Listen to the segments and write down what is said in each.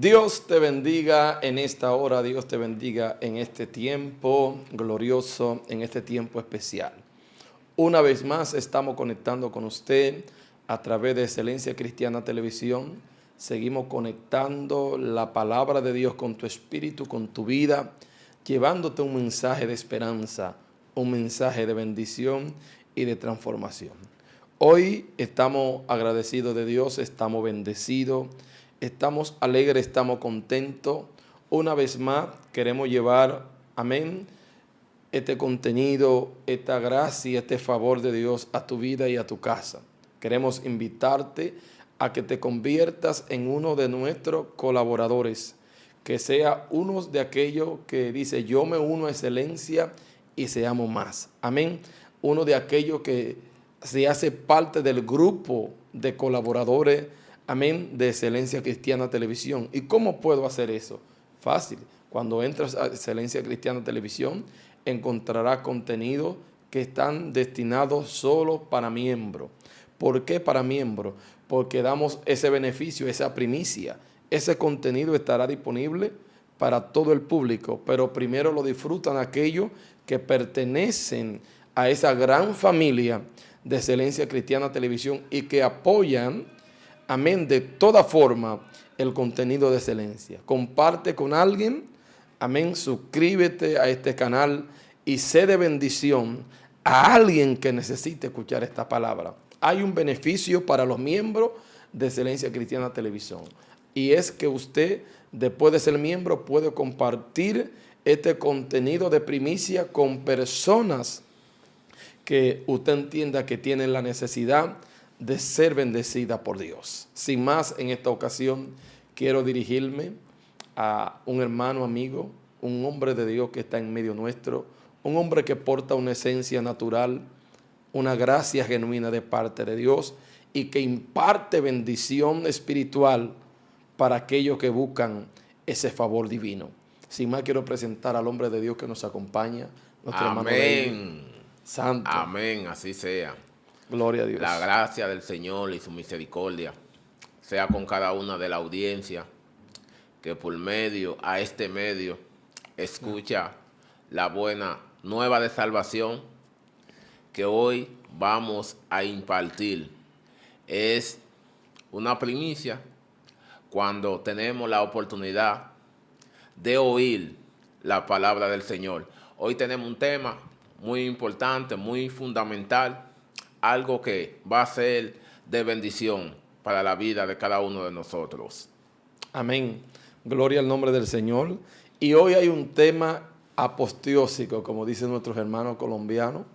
Dios te bendiga en esta hora, Dios te bendiga en este tiempo glorioso, en este tiempo especial. Una vez más estamos conectando con usted a través de Excelencia Cristiana Televisión. Seguimos conectando la palabra de Dios con tu espíritu, con tu vida, llevándote un mensaje de esperanza, un mensaje de bendición y de transformación. Hoy estamos agradecidos de Dios, estamos bendecidos, estamos alegres, estamos contentos. Una vez más queremos llevar, amén, este contenido, esta gracia, este favor de Dios a tu vida y a tu casa. Queremos invitarte a que te conviertas en uno de nuestros colaboradores, que sea uno de aquellos que dice, yo me uno a Excelencia y seamos más. Amén. Uno de aquellos que se hace parte del grupo de colaboradores, amén, de Excelencia Cristiana Televisión. ¿Y cómo puedo hacer eso? Fácil. Cuando entras a Excelencia Cristiana Televisión, encontrarás contenidos que están destinados solo para miembros. ¿Por qué para miembros? Porque damos ese beneficio, esa primicia. Ese contenido estará disponible para todo el público, pero primero lo disfrutan aquellos que pertenecen a esa gran familia de Excelencia Cristiana Televisión y que apoyan, amén, de toda forma el contenido de excelencia. Comparte con alguien, amén, suscríbete a este canal y sé de bendición a alguien que necesite escuchar esta palabra. Hay un beneficio para los miembros de Excelencia Cristiana Televisión y es que usted, después de ser miembro, puede compartir este contenido de primicia con personas que usted entienda que tienen la necesidad de ser bendecida por Dios. Sin más, en esta ocasión quiero dirigirme a un hermano amigo, un hombre de Dios que está en medio nuestro, un hombre que porta una esencia natural, una gracia genuina de parte de Dios y que imparte bendición espiritual para aquellos que buscan ese favor divino. Sin más, quiero presentar al hombre de Dios que nos acompaña, nuestro hermano David. Santo. Amén, así sea. Gloria a Dios. La gracia del Señor y su misericordia sea con cada una de la audiencia que por medio, a este medio, escucha la buena nueva de salvación que hoy vamos a impartir. Es una primicia cuando tenemos la oportunidad de oír la palabra del Señor. Hoy tenemos un tema muy importante, muy fundamental, algo que va a ser de bendición para la vida de cada uno de nosotros. Amén. Gloria al nombre del Señor. Y hoy hay un tema aposteósico, como dicen nuestros hermanos colombianos.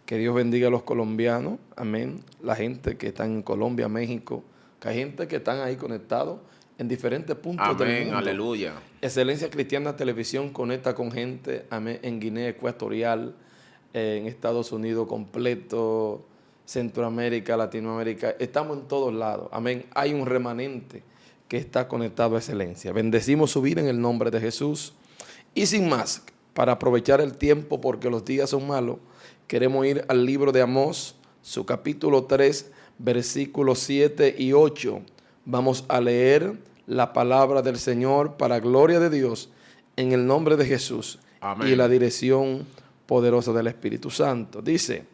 Que Dios bendiga a los colombianos. Amén. La gente que está en Colombia, México, que hay gente que están ahí conectados en diferentes puntos del mundo. Amén, aleluya. Excelencia Cristiana Televisión conecta con gente, amén, en Guinea Ecuatorial, en Estados Unidos completo, Centroamérica, Latinoamérica, estamos en todos lados, amén. Hay un remanente que está conectado a Excelencia. Bendecimos su vida en el nombre de Jesús. Y sin más, para aprovechar el tiempo porque los días son malos, queremos ir al libro de Amós, su capítulo 3, versículos 7 y 8. Vamos a leer la palabra del Señor para gloria de Dios en el nombre de Jesús. Amén. Y la dirección poderosa del Espíritu Santo. Dice,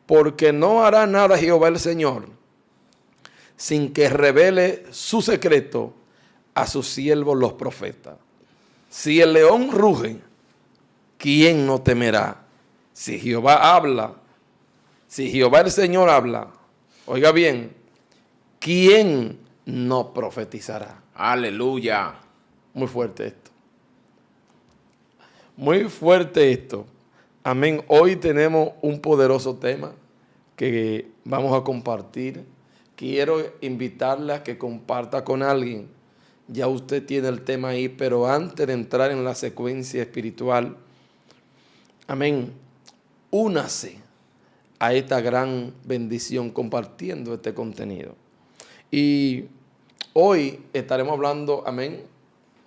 porque no hará nada Jehová el Señor sin que revele su secreto a sus siervos los profetas. Si el león ruge, ¿quién no temerá? Si Jehová habla, si Jehová el Señor habla, oiga bien, ¿quién no profetizará? Aleluya. Muy fuerte esto. Muy fuerte esto. Amén. Hoy tenemos un poderoso tema que vamos a compartir. Quiero invitarle a que comparta con alguien. Ya usted tiene el tema ahí, pero antes de entrar en la secuencia espiritual, amén, únase a esta gran bendición compartiendo este contenido. Y hoy estaremos hablando, amén,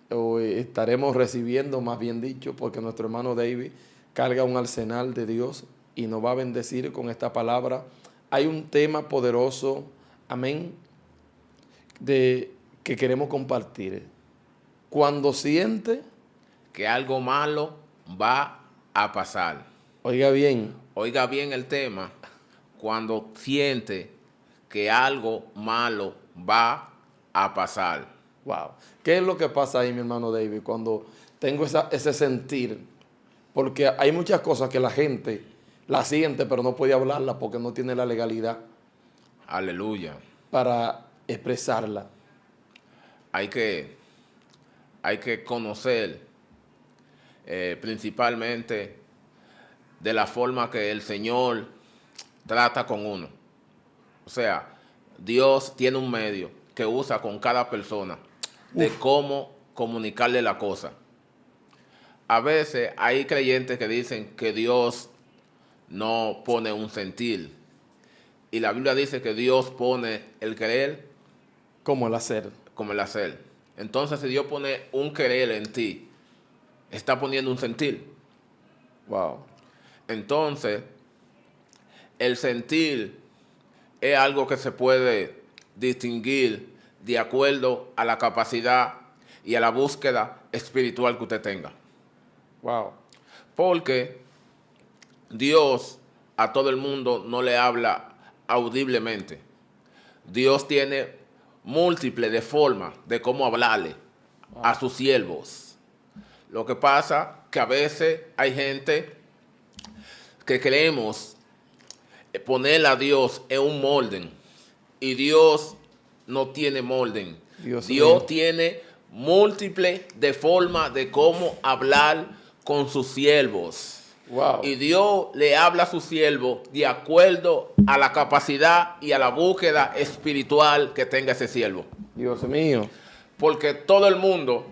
hoy estaremos recibiendo, más bien dicho, porque nuestro hermano David carga un arsenal de Dios y nos va a bendecir con esta palabra. Hay un tema poderoso, amén, que queremos compartir. Cuando siente, que algo malo va a pasar. oiga bien, Oiga bien el tema. Cuando siente que algo malo va a pasar. wow. ¿Qué es lo que pasa ahí, mi hermano David, cuando tengo ese sentir? Porque hay muchas cosas que la gente la siente, pero no puede hablarla porque no tiene la legalidad Aleluya. para expresarla. Hay que conocer principalmente de la forma que el Señor trata con uno. O sea, Dios tiene un medio que usa con cada persona de cómo comunicarle la cosa. A veces hay creyentes que dicen que Dios no pone un sentir. Y la Biblia dice que Dios pone el querer Como el hacer. como el hacer. Entonces, si Dios pone un querer en ti, está poniendo un sentir. Wow. Entonces, el sentir es algo que se puede distinguir de acuerdo a la capacidad y a la búsqueda espiritual que usted tenga. Wow. Porque Dios a todo el mundo no le habla audiblemente. Dios tiene múltiples de formas de cómo hablarle a sus siervos. Lo que pasa que a veces hay gente que queremos poner a Dios en un molde y Dios no tiene molde. Dios tiene múltiples de formas de cómo hablar con sus siervos. Wow. Y Dios le habla a su siervo de acuerdo a la capacidad y a la búsqueda espiritual que tenga ese siervo. Dios mío. Porque todo el mundo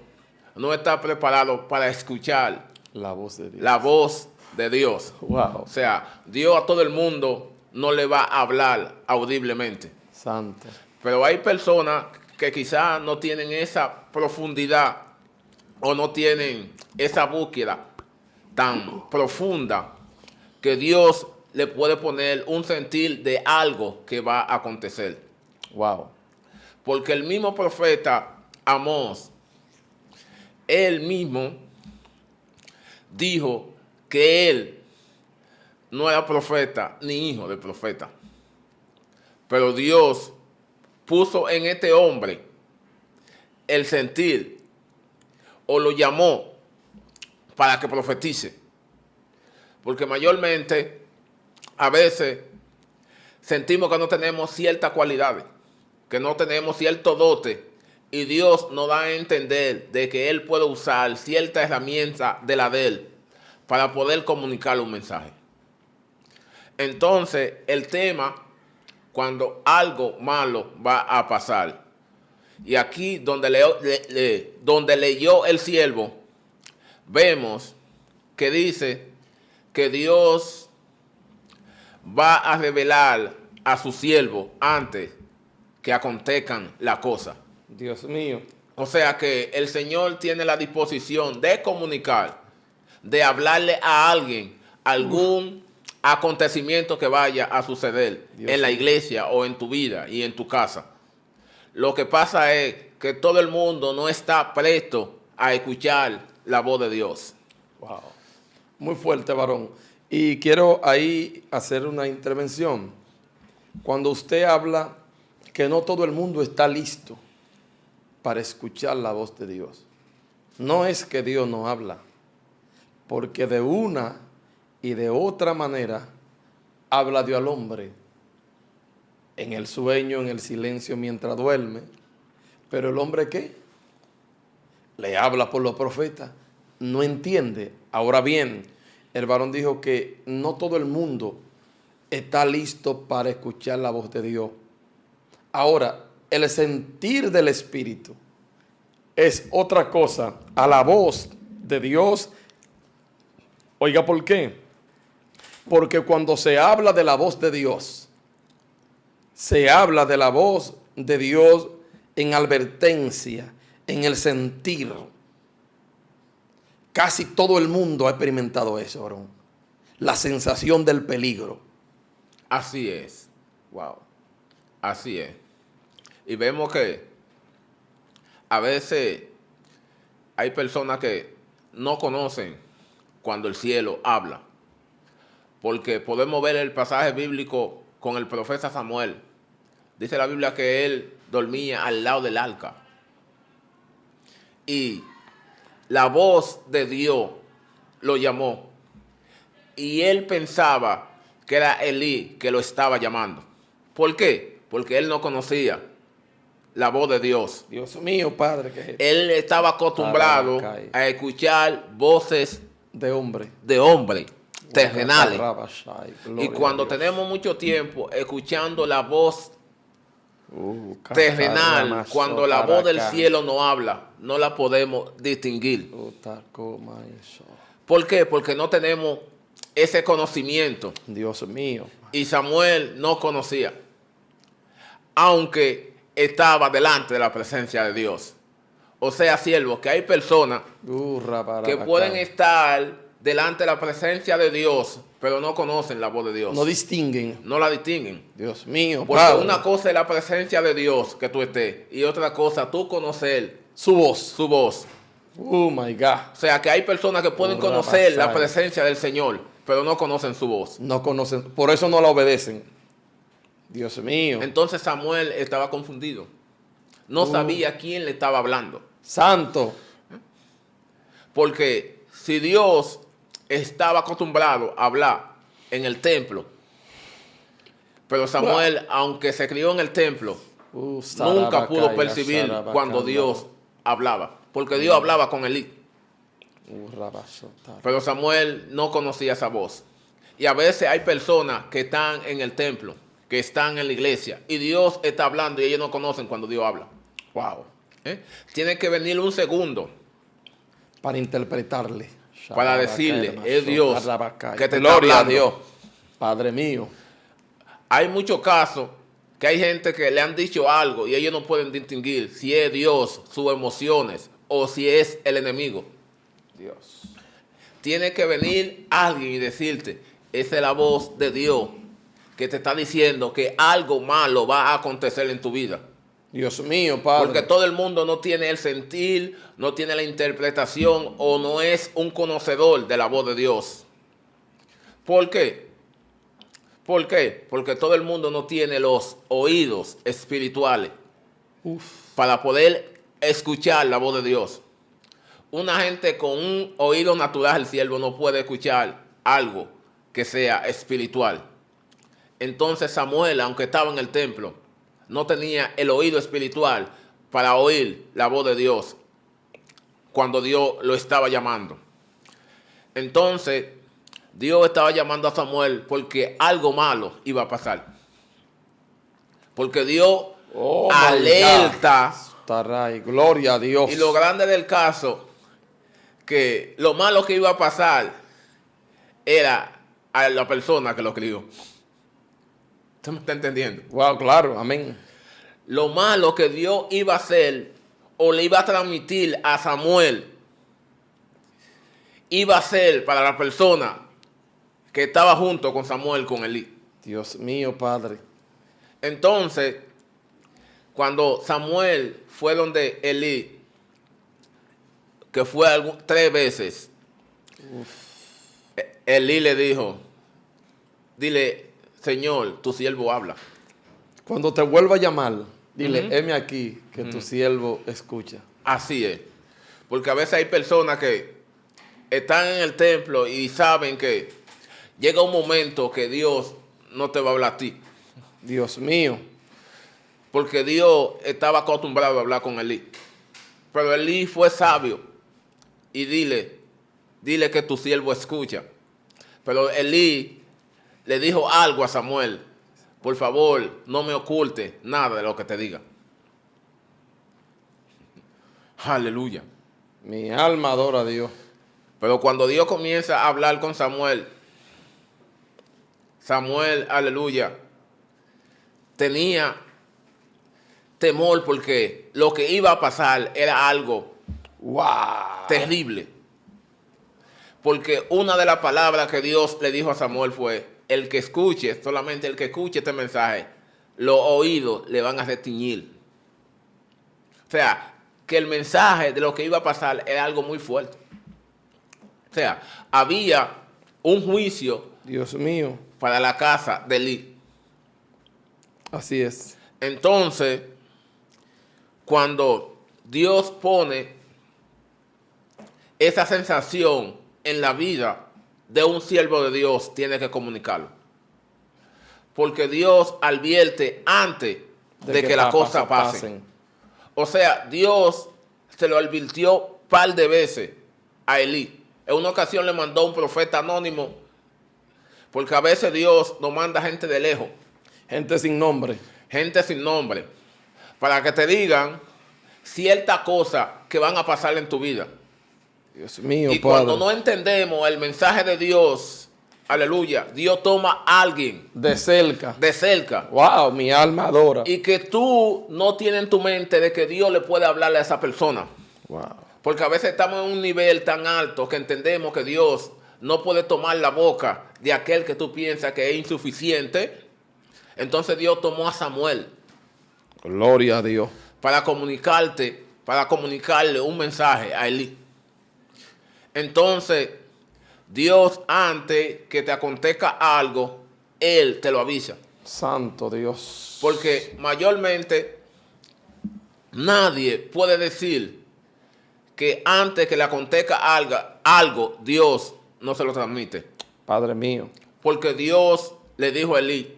no está preparado para escuchar La voz de Dios. la voz de Dios. Wow. O sea, Dios a todo el mundo no le va a hablar audiblemente. Santo. Pero hay personas que quizás no tienen esa profundidad o no tienen esa búsqueda tan profunda que Dios le puede poner un sentir de algo que va a acontecer. Wow. Porque el mismo profeta Amós, él mismo dijo que él no era profeta ni hijo de profeta. Pero Dios puso en este hombre el sentir o lo llamó para que profetice. Porque mayormente a veces sentimos que no tenemos ciertas cualidades, que no tenemos cierto dote, y Dios nos da a entender de que Él puede usar cierta herramienta de la de Él para poder comunicar un mensaje. Entonces, el tema, cuando algo malo va a pasar, y aquí donde leyó el siervo, vemos que dice que Dios va a revelar a su siervo antes que acontezcan las cosas. Dios mío. O sea que el Señor tiene la disposición de comunicar, de hablarle a alguien algún acontecimiento que vaya a suceder en la iglesia o en tu vida y en tu casa. Lo que pasa es que todo el mundo no está presto a escuchar la voz de Dios. Wow. Muy fuerte, varón. Y quiero ahí hacer una intervención. Cuando usted habla que no todo el mundo está listo para escuchar la voz de Dios, no es que Dios no habla, porque de una y de otra manera habla Dios al hombre, en el sueño, en el silencio, mientras duerme. Pero el hombre, ¿qué? Le habla por los profetas, no entiende. Ahora bien, el varón dijo que no todo el mundo está listo para escuchar la voz de Dios. Ahora, el sentir del Espíritu es otra cosa a la voz de Dios. Oiga, ¿por qué? Porque cuando se habla de la voz de Dios, se habla de la voz de Dios en advertencia, en el sentir. Casi todo el mundo ha experimentado eso, varón. La sensación del peligro. Así es. Wow. Así es. Y vemos que a veces hay personas que no conocen cuando el cielo habla. Porque podemos ver el pasaje bíblico con el profeta Samuel. Dice la Biblia que él dormía al lado del arca. Y la voz de Dios lo llamó. Y él pensaba que era Elí que lo estaba llamando. ¿Por qué? Porque él no conocía la voz de Dios. Dios mío, Padre. Que Él estaba acostumbrado a escuchar voces de hombre. Terrenales. Y cuando tenemos mucho tiempo escuchando la voz terrenal, cuando la voz del cielo no habla, no la podemos distinguir. ¿Por qué? Porque no tenemos ese conocimiento. Dios mío. Y Samuel no conocía, aunque estaba delante de la presencia de Dios. O sea, siervos, que hay personas que pueden estar delante de la presencia de Dios, pero no conocen la voz de Dios. No distinguen. No la distinguen. Dios mío, porque Padre. Una cosa es la presencia de Dios que tú estés, y otra cosa tú conocer su voz. Su voz. Oh my God. O sea, que hay personas que pueden conocer la presencia del Señor, pero no conocen su voz. No conocen, por eso no la obedecen. Dios mío. Entonces Samuel estaba confundido. No sabía quién le estaba hablando. Santo. Porque si Dios estaba acostumbrado a hablar en el templo, pero Samuel, aunque se crió en el templo, nunca pudo percibir cuando Dios hablaba. Porque Dios hablaba con Elí. Pero Samuel no conocía esa voz. Y a veces hay personas que están en el templo, que están en la iglesia, y Dios está hablando y ellos no conocen cuando Dios habla. Wow. Tiene que venir un segundo para interpretarle, para decirle, es Dios que te gloria está hablando. A Dios, Padre mío. Hay muchos casos que hay gente que le han dicho algo y ellos no pueden distinguir si es Dios, sus emociones, o si es el enemigo. Dios. Tiene que venir alguien y decirte, esa es la voz de Dios que te está diciendo que algo malo va a acontecer en tu vida. Dios mío, Padre. Porque todo el mundo no tiene el sentir, no tiene la interpretación o no es un conocedor de la voz de Dios. ¿Por qué? ¿Por qué? Porque todo el mundo no tiene los oídos espirituales para poder escuchar la voz de Dios. Una gente con un oído natural, el siervo, no puede escuchar algo que sea espiritual. Entonces Samuel, aunque estaba en el templo, no tenía el oído espiritual para oír la voz de Dios cuando Dios lo estaba llamando. Entonces, Dios estaba llamando a Samuel porque algo malo iba a pasar. Porque Dios alerta. Gloria a Dios. Y lo grande del caso, que lo malo que iba a pasar era a la persona que lo crió. ¿Usted me está entendiendo? Wow, claro, amén. Lo malo que Dios iba a hacer o le iba a transmitir a Samuel iba a ser para la persona que estaba junto con Samuel, con Elí. Dios mío, Padre. Entonces, cuando Samuel fue donde Elí, que fue 3 veces, Elí le dijo, dile, Señor, tu siervo habla. Cuando te vuelva a llamar, dile, heme aquí, que tu siervo escucha. Así es. Porque a veces hay personas que están en el templo y saben que llega un momento que Dios no te va a hablar a ti. Dios mío. Porque Dios estaba acostumbrado a hablar con Elí. Pero Elí fue sabio y dile que tu siervo escucha. Pero Elí le dijo algo a Samuel: por favor, no me oculte nada de lo que te diga. Aleluya. Mi alma adora a Dios. Pero cuando Dios comienza a hablar con Samuel, aleluya, tenía temor porque lo que iba a pasar era algo terrible. Porque una de las palabras que Dios le dijo a Samuel fue: el que escuche, solamente el que escuche este mensaje, los oídos le van a retiñir. O sea, que el mensaje de lo que iba a pasar era algo muy fuerte. O sea, había un juicio, Dios mío. para la casa de Elí. Así es. Entonces, cuando Dios pone esa sensación en la vida de un siervo de Dios, tiene que comunicarlo. Porque Dios advierte antes de que las cosas pasen. O sea, Dios se lo advirtió un par de veces a Elí. En una ocasión le mandó un profeta anónimo, porque a veces Dios nos manda gente de lejos. Gente sin nombre. Gente sin nombre. Para que te digan ciertas cosas que van a pasar en tu vida. Dios mío, Y Padre. cuando no entendemos el mensaje de Dios, aleluya, Dios toma a alguien De cerca. de cerca. Wow, mi alma adora. Y que tú no tienes en tu mente de que Dios le puede hablarle a esa persona. Wow. Porque a veces estamos en un nivel tan alto que entendemos que Dios no puede tomar la boca de aquel que tú piensas que es insuficiente. Entonces Dios tomó a Samuel Gloria a Dios. para comunicarle un mensaje a Elí. Entonces, Dios, antes que te acontezca algo, Él te lo avisa. Santo Dios. Porque mayormente nadie puede decir que antes que le acontezca algo, Dios no se lo transmite. Padre mío. Porque Dios le dijo a Elí,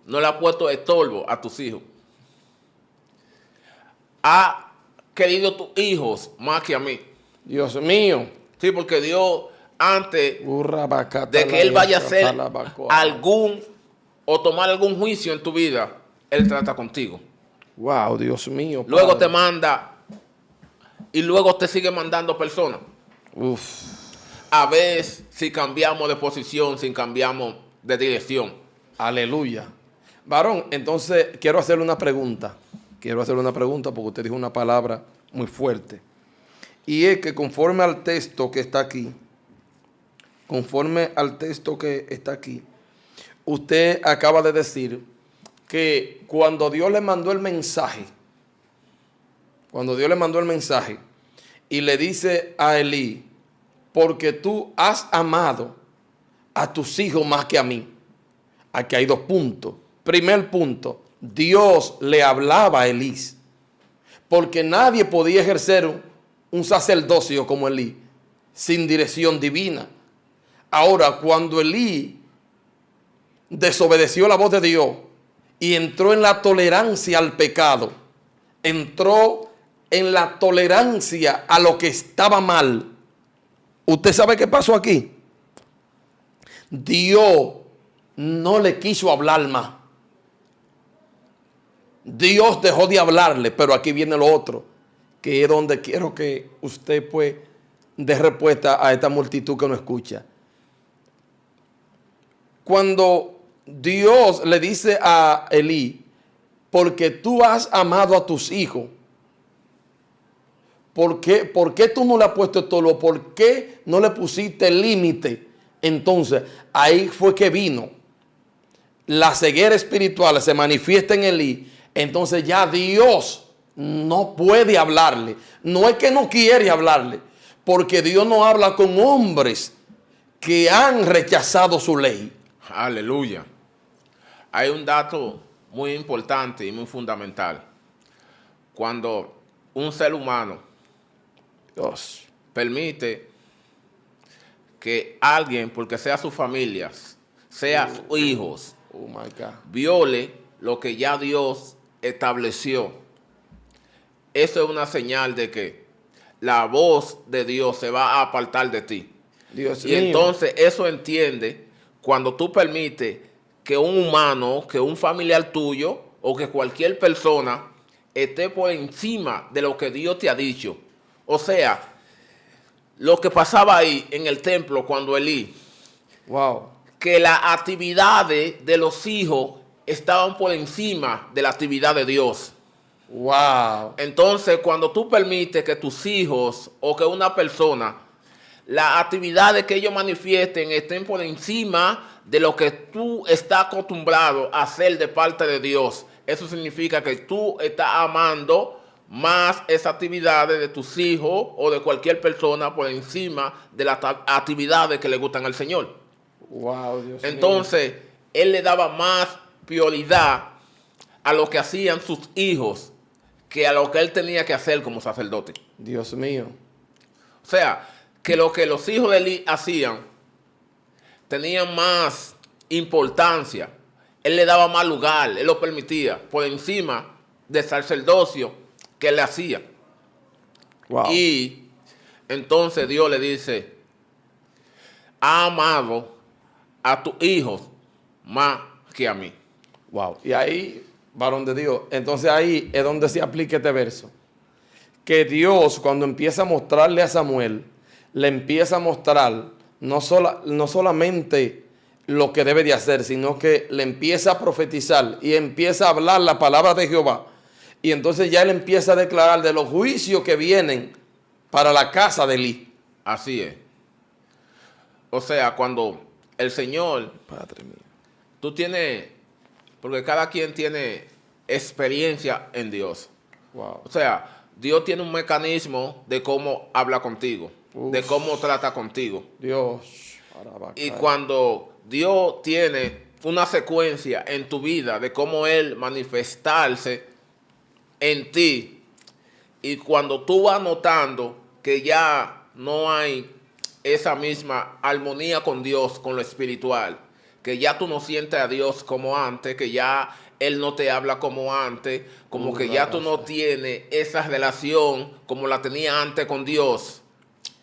no le ha puesto estorbo a tus hijos. Ha querido tus hijos más que a mí. Dios mío. Sí, porque Dios, antes De de que Él vaya a hacer algún o tomar algún juicio en tu vida, Él trata contigo. Wow, Dios mío. Luego Padre. te manda y luego te sigue mandando personas. Uf. A veces si cambiamos de posición, si cambiamos de dirección. Aleluya. Varón, entonces quiero hacerle una pregunta. Quiero hacerle una pregunta porque usted dijo una palabra muy fuerte. Y es que conforme al texto que está aquí, usted acaba de decir que cuando Dios le mandó el mensaje, y le dice a Elí, porque tú has amado a tus hijos más que a mí. Aquí hay dos puntos. Primer punto, Dios le hablaba a Elí, porque nadie podía ejercer un sacerdocio como Elí sin dirección divina. Ahora, cuando Elí desobedeció la voz de Dios y entró en la tolerancia al pecado, entró en la tolerancia a lo que estaba mal, ¿usted sabe qué pasó aquí? Dios no le quiso hablar más. Dios dejó de hablarle, pero aquí viene lo otro, que es donde quiero que usted pues dé respuesta a esta multitud que no escucha. Cuando Dios le dice a Elí, porque tú has amado a tus hijos, ¿por qué tú no le has puesto todo? ¿Por qué no le pusiste límite? Entonces, ahí fue que vino la ceguera espiritual, se manifiesta en Elí. Entonces ya Dios no puede hablarle. No es que no quiere hablarle, porque Dios no habla con hombres que han rechazado su ley. Aleluya. Hay un dato muy importante y muy fundamental. Cuando un ser humano Dios. permite que alguien, porque sea su familia, sea sus hijos, Oh my God. viole lo que ya Dios estableció, eso es una señal de que la voz de Dios se va a apartar de ti. Dios Y mío. entonces eso entiende cuando tú permites que un humano, que un familiar tuyo o que cualquier persona esté por encima de lo que Dios te ha dicho. O sea, lo que pasaba ahí en el templo cuando Elí, Wow. que las actividades de los hijos estaban por encima de la actividad de Dios. Wow. Entonces, cuando tú permites que tus hijos o que una persona, las actividades que ellos manifiesten estén por encima de lo que tú estás acostumbrado a hacer de parte de Dios, eso significa que tú estás amando más esas actividades de tus hijos o de cualquier persona por encima de las actividades que le gustan al Señor. Wow, Dios Entonces, él le daba más prioridad a lo que hacían sus hijos que a lo que él tenía que hacer como sacerdote. Dios mío. O sea, que lo que los hijos de Eli hacían tenían más importancia. Él le daba más lugar, él lo permitía, por encima del sacerdocio que él le hacía. Wow. Y entonces Dios le dice, ha amado a tus hijos más que a mí. Wow. Y ahí, varón de Dios, entonces ahí es donde se aplica este verso. Que Dios, cuando empieza a mostrarle a Samuel, le empieza a mostrar no solamente lo que debe de hacer, sino que le empieza a profetizar y empieza a hablar la palabra de Jehová. Y entonces ya él empieza a declarar de los juicios que vienen para la casa de Elí. Así es. O sea, cuando el Señor, Padre mío. tú tienes, porque cada quien tiene experiencia en Dios. Wow. O sea, Dios tiene un mecanismo de cómo habla contigo, de cómo trata contigo. Dios. Y cuando Dios tiene una secuencia en tu vida de cómo Él manifestarse en ti, y cuando tú vas notando que ya no hay esa misma armonía con Dios, con lo espiritual, que ya tú no sientes a Dios como antes, que ya Él no te habla como antes, como que ya tú no tienes esa relación como la tenía antes con Dios,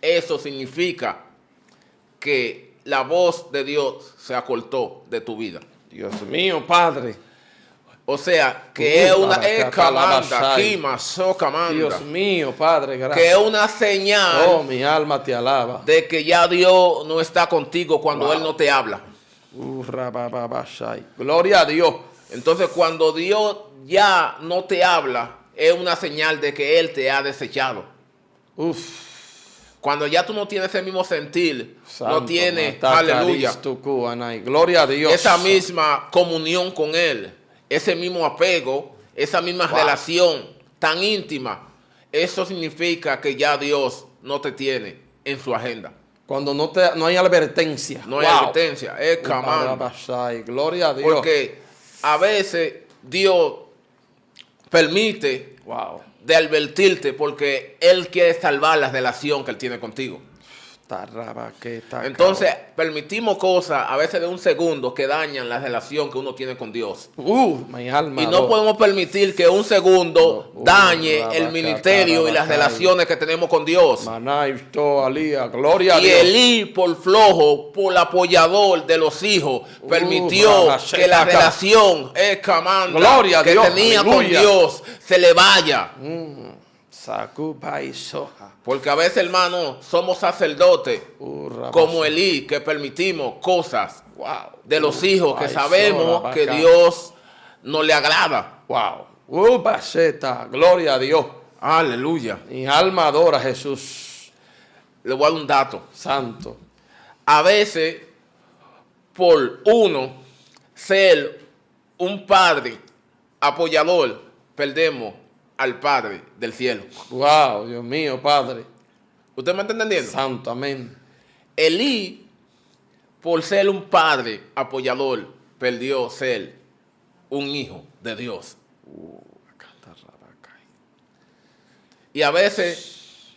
eso significa que la voz de Dios se acortó de tu vida. Dios mío, Padre. O sea, que es una Dios mío, Padre, gracias. Que es una señal. Oh, mi alma te alaba. De que ya Dios no está contigo cuando Él no te habla. Gloria a Dios. Entonces, cuando Dios ya no te habla, es una señal de que Él te ha desechado. Cuando ya tú no tienes ese mismo sentir, Santo, no tienes, aleluya, gloria a Dios, esa misma comunión con Él, ese mismo apego, esa misma relación tan íntima, eso significa que ya Dios no te tiene en su agenda. Cuando no hay advertencia. No hay advertencia, es camando. Gloria a Dios. Porque a veces Dios permite de advertirte porque Él quiere salvar la relación que Él tiene contigo. Entonces permitimos cosas a veces de un segundo que dañan la relación que uno tiene con Dios. Mi alma, y no podemos permitir que un segundo dañe el ministerio y las relaciones que tenemos con Dios. Gloria a y Dios. Elí, por flojo, por apoyador de los hijos, permitió que la relación que tenía con Dios se le vaya. Porque a veces, hermano, somos sacerdotes como Elí, que permitimos cosas de los hijos que sabemos que Dios no le agrada. Gloria a Dios. Aleluya. Mi alma adora a Jesús. Le voy a dar un dato. Santo. A veces, por uno ser un padre apoyador, perdemos al Padre del cielo. Wow, Dios mío, Padre. ¿Usted me está entendiendo? Santo, amén. Elí, por ser un padre apoyador, perdió ser un hijo de Dios. Y a veces,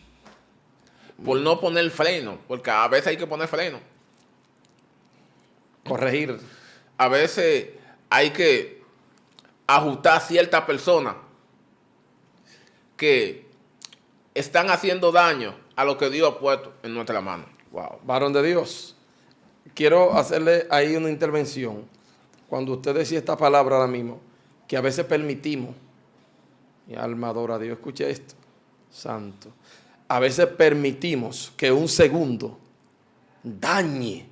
por no poner freno, porque a veces hay que poner freno. Corregir. A veces hay que ajustar a ciertas personas que están haciendo daño a lo que Dios ha puesto en nuestra mano. Wow. Varón de Dios, quiero hacerle ahí una intervención. Cuando usted decía esta palabra ahora mismo, que a veces permitimos, mi alma adora a Dios, escuche esto, santo. A veces permitimos que un segundo dañe,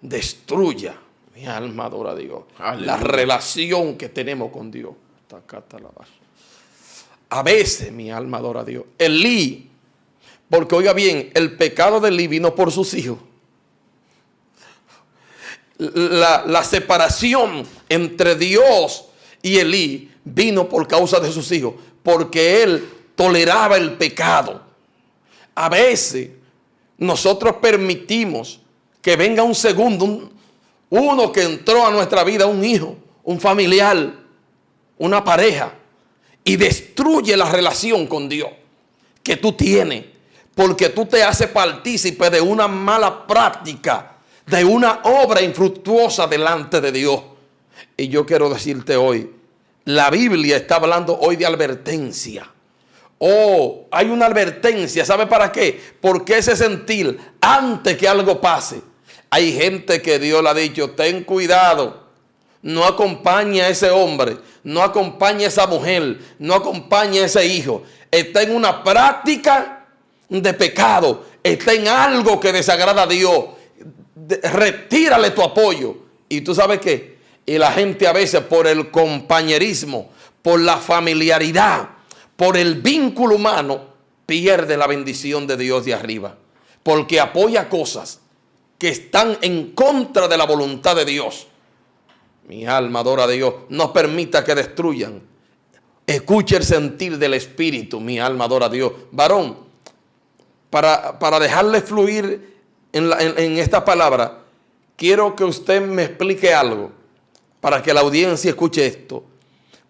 destruya, mi alma adora a Dios, la relación que tenemos con Dios. A veces mi alma adora a Dios. Elí, porque oiga bien, el pecado de Elí vino por sus hijos. La separación entre Dios y Elí vino por causa de sus hijos. porque Él toleraba el pecado. A veces nosotros permitimos que venga un segundo, uno que entró a nuestra vida, un hijo, un familiar, una pareja, y destruye la relación con Dios que tú tienes, porque tú te haces partícipe de una mala práctica, de una obra infructuosa delante de Dios. Y yo quiero decirte hoy, la Biblia está hablando hoy de advertencia. Oh, hay una advertencia, ¿sabe para qué? Porque ese sentir, antes que algo pase, hay gente que Dios le ha dicho, ten cuidado, no acompañe a ese hombre, no acompañe a esa mujer, no acompañe a ese hijo. Está en una práctica de pecado, está en algo que desagrada a Dios. Retírale tu apoyo. ¿Y tú sabes qué? Y la gente a veces por el compañerismo, por la familiaridad, por el vínculo humano, pierde la bendición de Dios de arriba. Porque apoya cosas que están en contra de la voluntad de Dios. Mi alma adora a Dios. No permita que destruyan. Escuche el sentir del Espíritu. Mi alma adora a Dios. Varón, para dejarle fluir en esta palabra, quiero que usted me explique algo para que la audiencia escuche esto.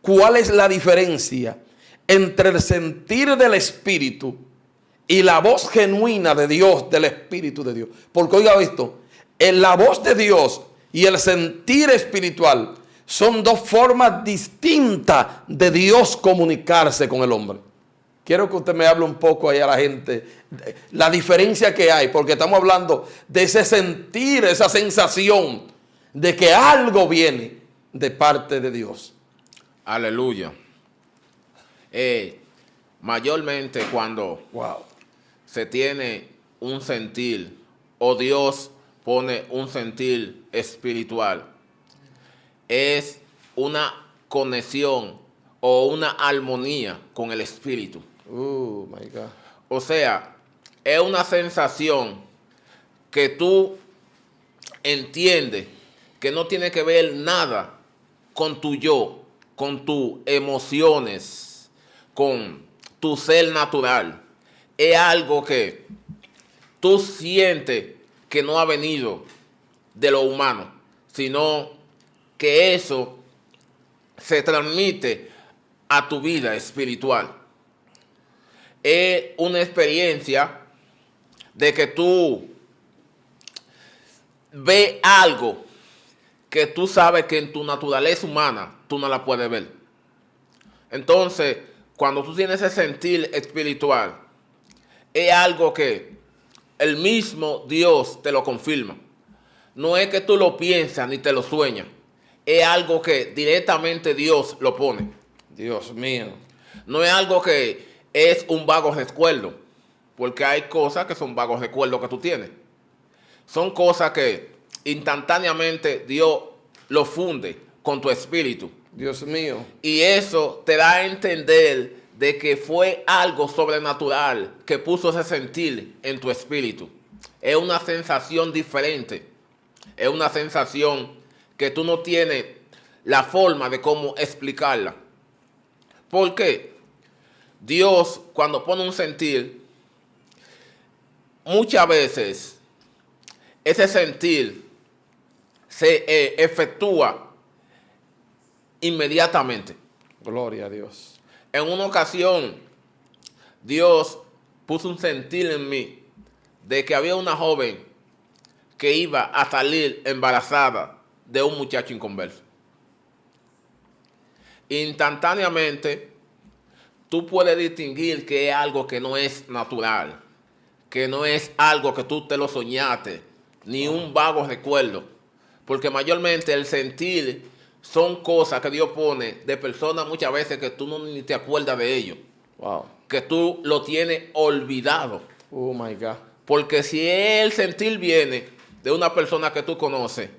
¿Cuál es la diferencia entre el sentir del Espíritu y la voz genuina de Dios, del Espíritu de Dios? Porque oiga esto, en la voz de Dios y el sentir espiritual son dos formas distintas de Dios comunicarse con el hombre. Quiero que usted me hable un poco ahí a la gente, la diferencia que hay, porque estamos hablando de ese sentir, esa sensación de que algo viene de parte de Dios. Aleluya. Mayormente cuando se tiene un sentir o Dios pone un sentir espiritual, es una conexión o una armonía con el Espíritu. My God. O sea, es una sensación que tú entiendes que no tiene que ver nada con tu yo, con tus emociones, con tu ser natural. Es algo que tú sientes que no ha venido de lo humano, sino que eso se transmite a tu vida espiritual. Es una experiencia de que tú ves algo que tú sabes que en tu naturaleza humana tú no la puedes ver. Entonces, cuando tú tienes ese sentir espiritual, es algo que el mismo Dios te lo confirma. No es que tú lo piensas ni te lo sueñas. Es algo que directamente Dios lo pone. Dios mío. No es algo que es un vago recuerdo, porque hay cosas que son vagos recuerdos que tú tienes. Son cosas que instantáneamente Dios lo funde con tu espíritu. Dios mío. Y eso te da a entender de que fue algo sobrenatural que puso ese sentir en tu espíritu. Es una sensación diferente. Es una sensación que tú no tienes la forma de cómo explicarla. ¿Por qué? Dios, cuando pone un sentir, muchas veces ese sentir se efectúa inmediatamente. Gloria a Dios. En una ocasión, Dios puso un sentir en mí de que había una joven que iba a salir embarazada de un muchacho inconverso. Instantáneamente, tú puedes distinguir que es algo que no es natural, que no es algo que tú te lo soñaste, ni un vago recuerdo, porque mayormente el sentir son cosas que Dios pone de personas muchas veces que tú no ni te acuerdas de ellos. Wow. Que tú lo tienes olvidado. Oh my God. Porque si el sentir viene de una persona que tú conoces,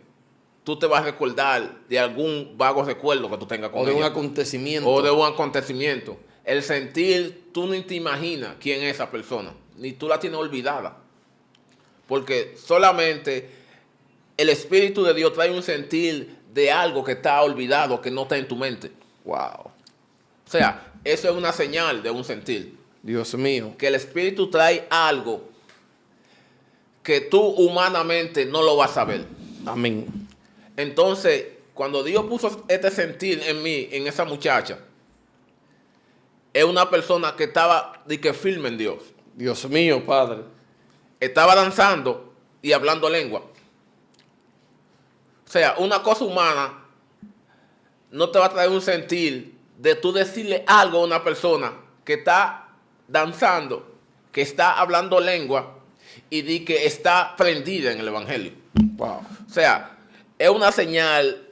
tú te vas a recordar de algún vago recuerdo que tú tengas con ella. O de un acontecimiento. O de un acontecimiento. El sentir, tú ni te imaginas quién es esa persona. Ni tú la tienes olvidada. Porque solamente el Espíritu de Dios trae un sentir de algo que está olvidado, que no está en tu mente. Wow. O sea, eso es una señal de un sentir. Dios mío. Que el Espíritu trae algo que tú humanamente no lo vas a ver. Amén. Entonces, cuando Dios puso este sentir en mí, en esa muchacha, es una persona que estaba de que firme en Dios. Dios mío, Padre. Estaba danzando y hablando lengua. O sea, una cosa humana no te va a traer un sentir de tú decirle algo a una persona que está danzando, que está hablando lengua y de que está prendida en el Evangelio. Wow. O sea, es una señal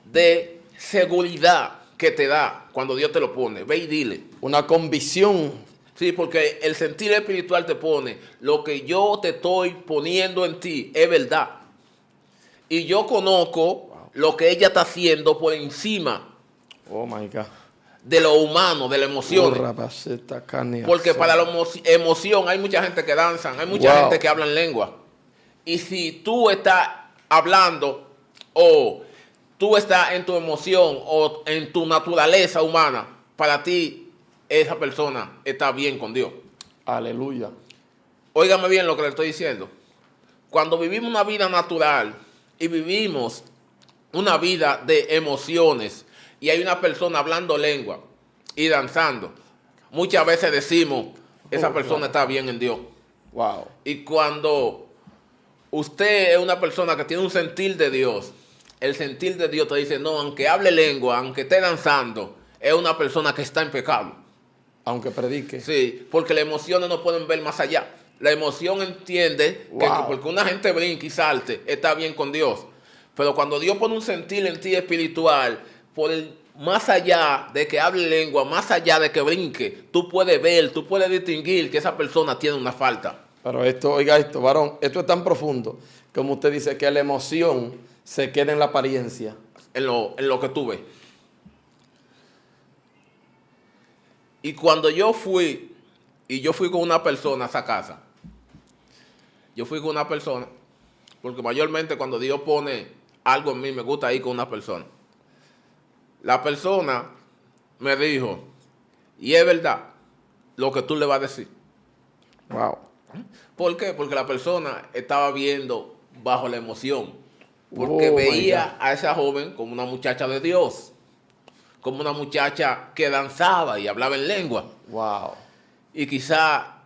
de seguridad que te da cuando Dios te lo pone. Ve y dile. Una convicción. Sí, porque el sentir espiritual te pone, lo que yo te estoy poniendo en ti es verdad. Y yo conozco lo que ella está haciendo por encima Oh my God. de lo humano, de la emoción. Porque para la emoción hay mucha gente que danzan, hay mucha gente que habla en lengua. Y si tú estás hablando o tú estás en tu emoción o en tu naturaleza humana, para ti esa persona está bien con Dios. Aleluya. Óigame bien lo que le estoy diciendo. Cuando vivimos una vida natural y vivimos una vida de emociones y hay una persona hablando lengua y danzando, muchas veces decimos, esa persona está bien en Dios. Wow. Y cuando usted es una persona que tiene un sentir de Dios, el sentir de Dios te dice, no, aunque hable lengua, aunque esté danzando, es una persona que está en pecado. Aunque predique. Sí, porque las emociones no pueden ver más allá. La emoción entiende que porque una gente brinque y salte, está bien con Dios. Pero cuando Dios pone un sentir en ti espiritual, por el más allá de que hable lengua, más allá de que brinque, tú puedes ver, tú puedes distinguir que esa persona tiene una falta. Pero esto, oiga esto, varón, esto es tan profundo, como usted dice, que la emoción se queda en la apariencia. En lo que tú ves. Y cuando yo fui con una persona a esa casa, yo fui con una persona, porque mayormente cuando Dios pone algo en mí, me gusta ir con una persona. La persona me dijo, y es verdad lo que tú le vas a decir. Wow. ¿Por qué? Porque la persona estaba viendo bajo la emoción. Porque veía a esa joven como una muchacha de Dios. Como una muchacha que danzaba y hablaba en lengua. Wow. Y quizá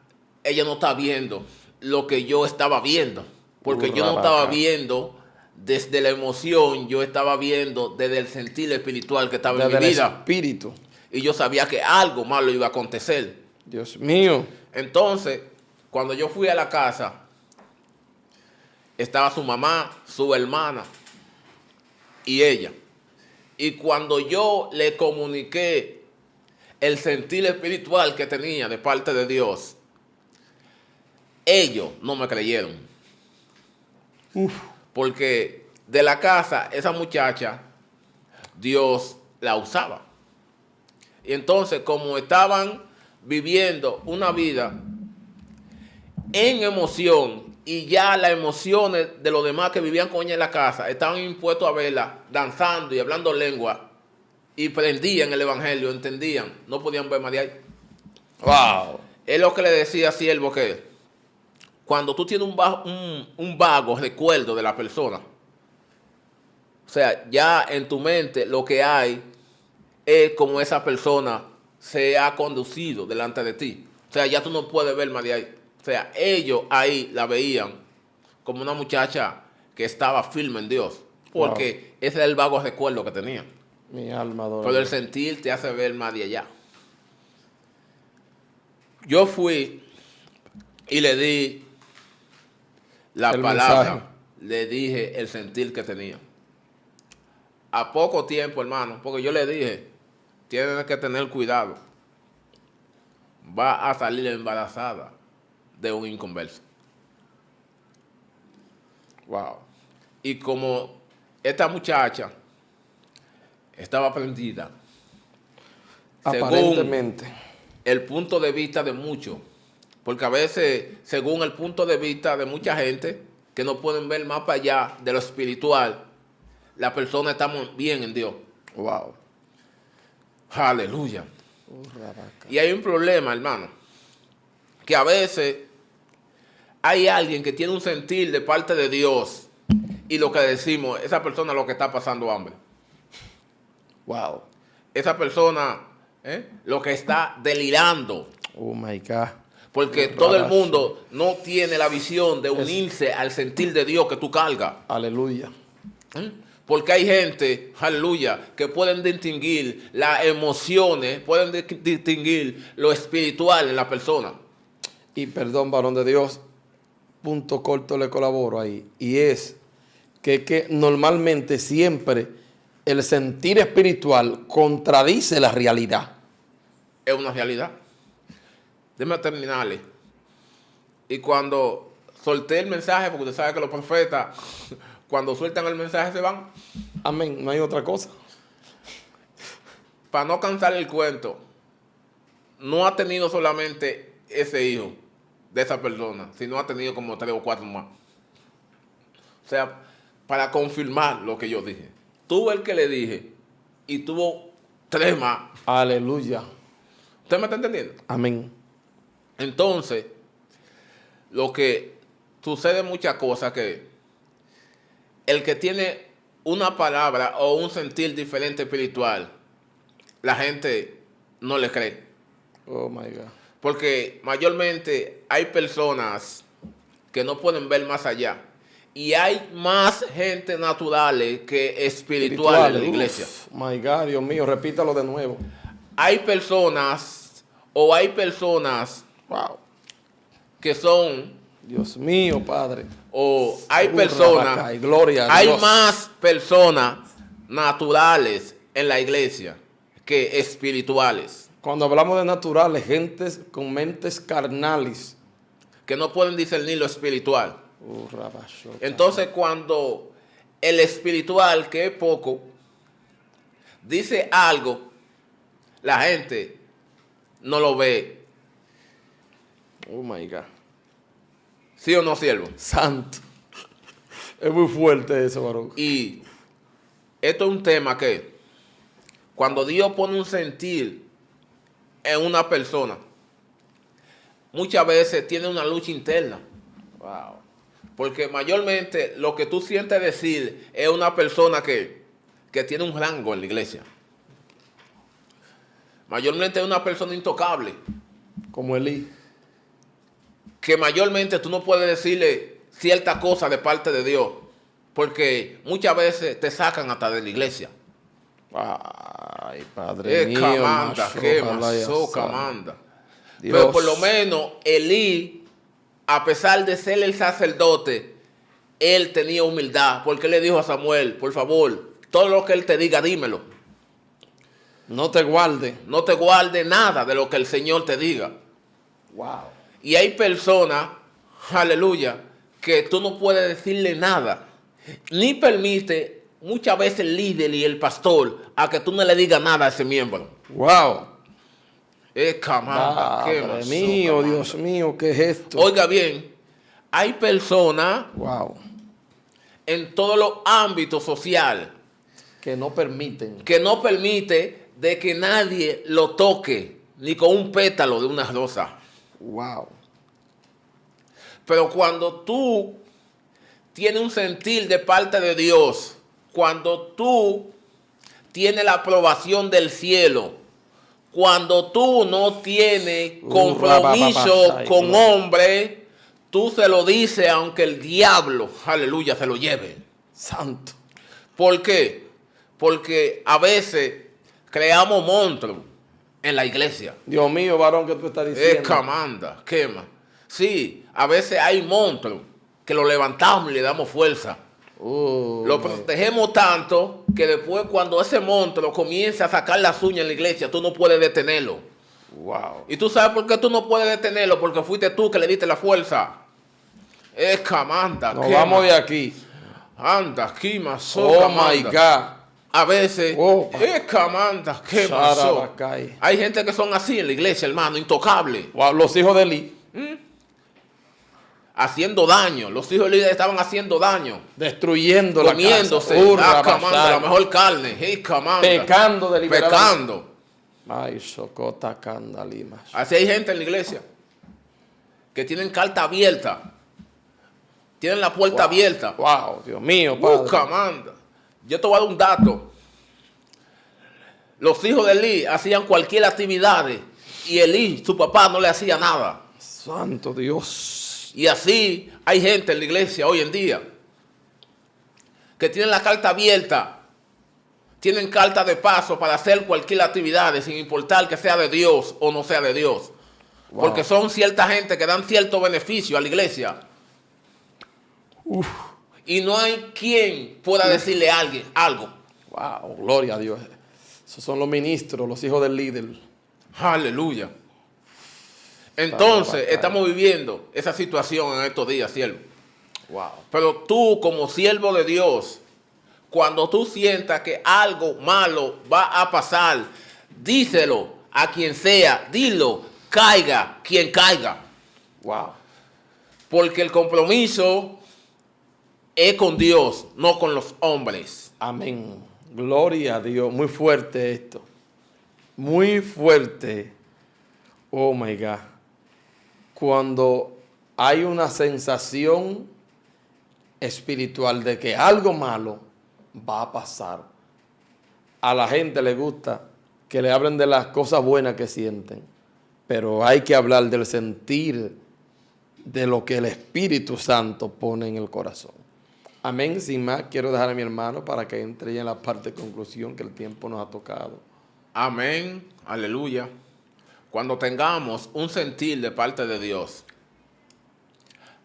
ella no está viendo lo que yo estaba viendo. Porque yo no estaba viendo desde la emoción, yo estaba viendo desde el sentir espiritual que estaba en mi vida. Espíritu. Y yo sabía que algo malo iba a acontecer. Dios mío. Entonces, cuando yo fui a la casa, estaba su mamá, su hermana y ella. Y cuando yo le comuniqué el sentir espiritual que tenía de parte de Dios, ellos no me creyeron. Porque de la casa, esa muchacha, Dios la usaba. Y entonces, como estaban viviendo una vida en emoción, y ya las emociones de los demás que vivían con ella en la casa estaban impuestos a verla danzando y hablando lengua, y prendían el evangelio, entendían, no podían ver más de ahí. Wow. Es lo que le decía a Siervo, que cuando tú tienes un vago recuerdo de la persona, o sea, ya en tu mente lo que hay es como esa persona se ha conducido delante de ti. O sea, ya tú no puedes ver más de ahí. O sea, ellos ahí la veían como una muchacha que estaba firme en Dios. Porque ese era el vago recuerdo que tenía. Mi alma adora. Pero el sentir te hace ver más de allá. Yo fui y le di la palabra. Mensaje. Le dije el sentir que tenía. A poco tiempo, hermano, porque yo le dije, tienes que tener cuidado. Va a salir embarazada de un inconverso. Wow. Y como esta muchacha estaba prendida, Aparentemente. según el punto de vista de muchos, porque a veces, según el punto de vista de mucha gente, que no pueden ver más para allá de lo espiritual, la persona está bien en Dios. Wow. Aleluya. Y hay un problema, hermano, que a veces hay alguien que tiene un sentir de parte de Dios y lo que decimos, esa persona lo que está pasando hambre. Wow. Esa persona lo que está delirando. Oh my God. Porque todo el mundo no tiene la visión de unirse al sentir de Dios que tú cargas. Aleluya. Porque hay gente, aleluya, que pueden distinguir las emociones, pueden distinguir lo espiritual en la persona. Y perdón, varón de Dios, punto corto le colaboro ahí. Y es que normalmente siempre el sentir espiritual contradice la realidad. Es una realidad. Déjame terminarle. Y cuando solté el mensaje, porque usted sabe que los profetas, cuando sueltan el mensaje se van. Amén, no hay otra cosa. Para no cansar el cuento, no ha tenido solamente ese hijo de esa persona, sino ha tenido como 3 o 4 más. O sea, para confirmar lo que yo dije. Tuvo el que le dije y tuvo 3 más. Aleluya. ¿Usted me está entendiendo? Amén. Entonces, lo que sucede muchas cosas que el que tiene una palabra o un sentir diferente espiritual, la gente no le cree. Oh my God. Porque mayormente hay personas que no pueden ver más allá. Y hay más gente naturales que espiritual en la iglesia. My God, Dios mío, repítalo de nuevo. Hay personas Wow. que son, Dios mío, Padre. o hay personas, gloria a hay Dios. más personas naturales en la iglesia que espirituales. Cuando hablamos de naturales, gentes con mentes carnales. Que no pueden discernir lo espiritual. Rabashota. Entonces cuando el espiritual, que es poco, dice algo, la gente no lo ve. Oh my God. ¿Sí o no, siervo? Santo. Es muy fuerte eso, varón. Y esto es un tema que cuando Dios pone un sentir en una persona, muchas veces tiene una lucha interna. Wow. Porque mayormente lo que tú sientes decir es una persona que tiene un rango en la iglesia. Mayormente es una persona intocable. Como Elí. Que mayormente tú no puedes decirle cierta cosa de parte de Dios. Porque muchas veces te sacan hasta de la iglesia. Ay, Padre mío. Camanda, que masó, camanda. Pero por lo menos Elí, a pesar de ser el sacerdote, él tenía humildad. Porque él le dijo a Samuel, por favor, todo lo que él te diga, dímelo. No te guarde. No te guarde nada de lo que el Señor te diga. Wow. Y hay personas, aleluya, que tú no puedes decirle nada. Ni permite muchas veces el líder y el pastor a que tú no le digas nada a ese miembro. Wow. Camanda, qué Padre masó, mío, camanda. Dios mío, ¿qué es esto? Oiga bien, hay personas Wow. en todos los ámbitos sociales Que no permiten. que no permite de que nadie lo toque, ni con un pétalo de una rosa. Wow. Pero cuando tú tienes un sentir de parte de Dios, cuando tú tienes la aprobación del cielo, cuando tú no tienes compromiso con hombre, tú se lo dices aunque el diablo, aleluya, se lo lleve. Santo. ¿Por qué? Porque a veces creamos monstruos en la iglesia. Dios mío, varón, ¿qué tú estás diciendo? Camanda, quema. Sí, a veces hay monstruos que lo levantamos y le damos fuerza. Lo protegemos tanto que después cuando ese monstruo comienza a sacar las uñas en la iglesia, tú no puedes detenerlo. Wow. ¿Y tú sabes por qué tú no puedes detenerlo? Porque fuiste tú que le diste la fuerza. Camanda, Nos vamos de aquí. Anda, aquí más. Oh my God. A veces, camanda, qué Sarabacay. Hay gente que son así en la iglesia, hermano, intocable. Wow, los hijos de Elí. Haciendo daño. Los hijos de Elí estaban haciendo daño. Destruyendo comiéndose, la casa. camanda, la mejor carne. Camanda, Pecando deliberadamente. pecando. Ay, Sokota Kandalima. Así hay gente en la iglesia que tienen carta abierta. Tienen la puerta abierta. Wow, Dios mío, Padre. Busca, manda. Yo te voy a dar un dato. Los hijos de Elí hacían cualquier actividad y Elí, su papá, no le hacía nada. Santo Dios. Y así hay gente en la iglesia hoy en día que tienen la carta abierta. Tienen carta de paso para hacer cualquier actividad, sin importar que sea de Dios o no sea de Dios. Wow. Porque son cierta gente que dan cierto beneficio a la iglesia. Uf. Y no hay quien pueda decirle a alguien algo. Wow, gloria a Dios. Esos son los ministros, los hijos del líder. Aleluya. Entonces, estamos viviendo esa situación en estos días, siervo. Wow. Pero tú, como siervo de Dios, cuando tú sientas que algo malo va a pasar, díselo a quien sea, dilo, caiga quien caiga. Wow. Porque el compromiso es con Dios, no con los hombres. Amén. Gloria a Dios. Muy fuerte esto. Muy fuerte. Oh my God. Cuando hay una sensación espiritual de que algo malo va a pasar, a la gente le gusta que le hablen de las cosas buenas que sienten, pero hay que hablar del sentir de lo que el Espíritu Santo pone en el corazón. Amén. Sin más, quiero dejar a mi hermano para que entre en la parte de conclusión que el tiempo nos ha tocado. Amén. Aleluya. Cuando tengamos un sentir de parte de Dios,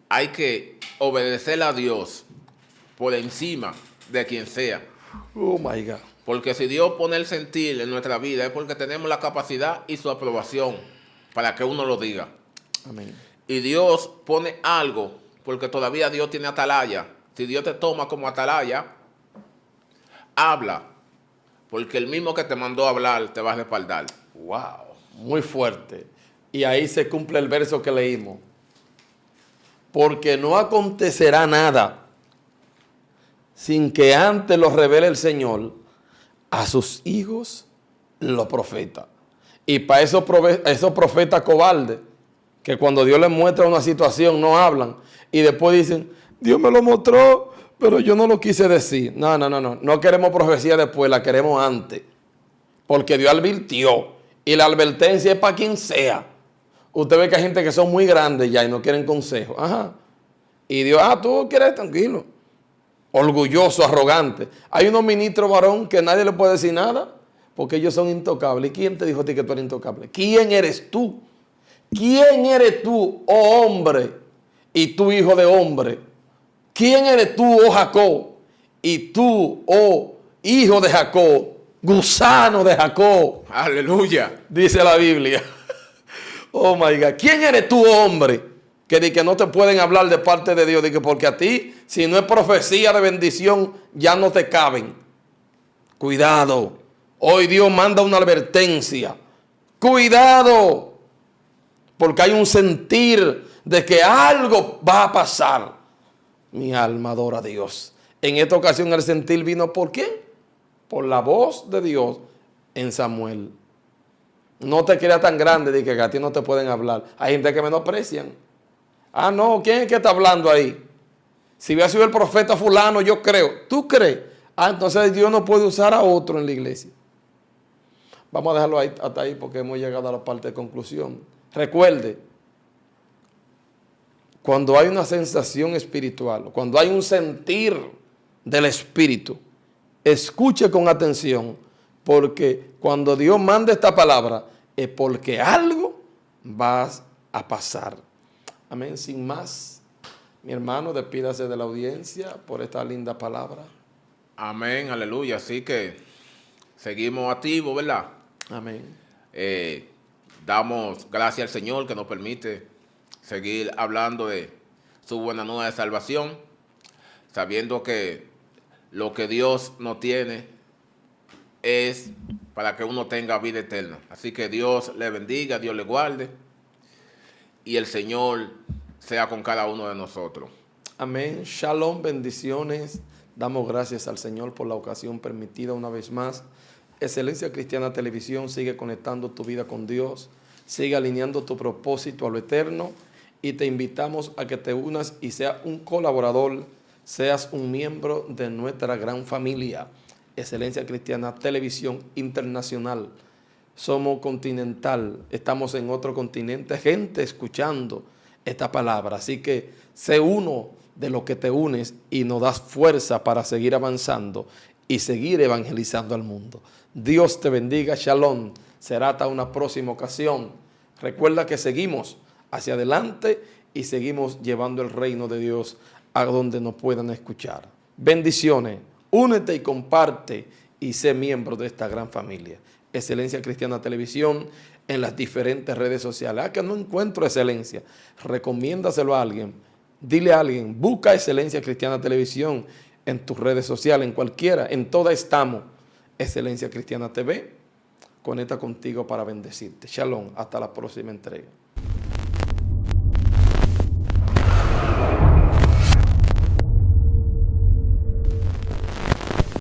hay que obedecer a Dios por encima de quien sea. Oh my God. Porque si Dios pone el sentir en nuestra vida es porque tenemos la capacidad y su aprobación para que uno lo diga. Amén. Y Dios pone algo porque todavía Dios tiene atalaya. Si Dios te toma como atalaya, habla. Porque el mismo que te mandó a hablar te va a respaldar. Wow. Muy fuerte. Y ahí se cumple el verso que leímos. Porque no acontecerá nada sin que antes lo revele el Señor a sus hijos los profetas. Y para esos profetas cobardes, que cuando Dios les muestra una situación no hablan y después dicen, Dios me lo mostró, pero yo no lo quise decir. No queremos profecía después, la queremos antes. Porque Dios advirtió y la advertencia es para quien sea. Usted ve que hay gente que son muy grandes ya y no quieren consejo. Ajá. Y Dios, tú quieres tranquilo. Orgulloso, arrogante. Hay unos ministros varón que nadie le puede decir nada porque ellos son intocables. ¿Y quién te dijo a ti que tú eres intocable? ¿Quién eres tú? ¿Quién eres tú, oh hombre, y tú hijo de hombre? ¿Quién eres tú, oh Jacob, y tú, oh hijo de Jacob, gusano de Jacob? Aleluya. Dice la Biblia. Oh my God. ¿Quién eres tú, hombre? Que no te pueden hablar de parte de Dios. Porque a ti, si no es profecía de bendición, ya no te caben. Cuidado. Hoy Dios manda una advertencia. Cuidado. Porque hay un sentir de que algo va a pasar. Mi alma adora a Dios. En esta ocasión el sentir vino ¿por qué? Por la voz de Dios en Samuel. No te creas tan grande de que a ti no te pueden hablar. Hay gente que menosprecian. No, ¿quién es que está hablando ahí? Si hubiera sido el profeta fulano, yo creo. ¿Tú crees? Entonces Dios no puede usar a otro en la iglesia. Vamos a dejarlo ahí, hasta ahí porque hemos llegado a la parte de conclusión. Recuerde, cuando hay una sensación espiritual, cuando hay un sentir del espíritu, escuche con atención, porque cuando Dios manda esta palabra es porque algo va a pasar. Amén. Sin más, mi hermano, despídase de la audiencia por esta linda palabra. Amén, aleluya. Así que seguimos activos, ¿verdad? Amén. Damos gracias al Señor que nos permite seguir hablando de su buena nueva de salvación, sabiendo que lo que Dios nos tiene es para que uno tenga vida eterna. Así que Dios le bendiga, Dios le guarde y el Señor sea con cada uno de nosotros. Amén. Shalom, bendiciones. Damos gracias al Señor por la ocasión permitida una vez más Excelencia Cristiana Televisión sigue conectando tu vida con Dios, sigue alineando tu propósito a lo eterno y te invitamos a que te unas y seas un colaborador, seas un miembro de nuestra gran familia. Excelencia Cristiana Televisión Internacional. Somos continental, estamos en otro continente, gente escuchando esta palabra. Así que sé uno de los que te unes y nos das fuerza para seguir avanzando y seguir evangelizando al mundo. Dios te bendiga, shalom. Será hasta una próxima ocasión. Recuerda que seguimos hacia adelante y seguimos llevando el reino de Dios a donde nos puedan escuchar. Bendiciones, únete y comparte y sé miembro de esta gran familia. Excelencia Cristiana Televisión en las diferentes redes sociales. Que no encuentro excelencia, recomiéndaselo a alguien. Dile a alguien, busca Excelencia Cristiana Televisión en tus redes sociales, en cualquiera, en todas estamos. Excelencia Cristiana TV, conecta contigo para bendecirte. Shalom, hasta la próxima entrega.